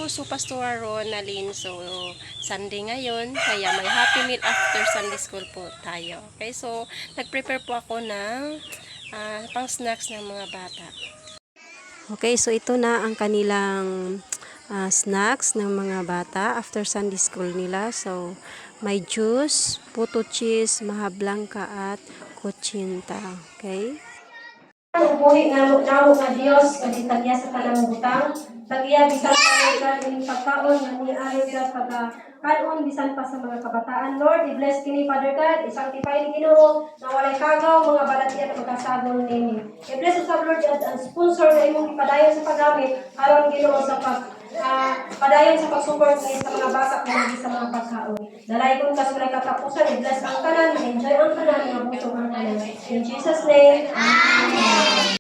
So Pastora Ronalyn, so Sunday ngayon, kaya may Happy Meal after Sunday School po tayo. Okay, so nag-prepare po ako ng pang snacks ng mga bata. Okay, so ito na ang kanilang snacks ng mga bata after Sunday School nila. So may juice, puto cheese, maha blanca at kutsinta. Okay? Ang buhi nga namo nga Dios kadi tagya sa tanang butang tagya bisan pa nga pagkaon nga niari ka pagka kanon bisan pa sa mga kabataan. Lord, i-bless kini Father God, i-sanctify ni Ginoo na walay kagaw mga balatian na magkasagol nini. I-bless usab Lord God ang sponsor na imong ipadayon sa paggamit aron Ginoo sa padayon sa pag-support sa mga bata kung sa mga pagkaon. Dalay kong kasulay katapusan, i-bless ang tanan, enjoy ang tanan, nga butong ang tanan. In Jesus' name, Amen.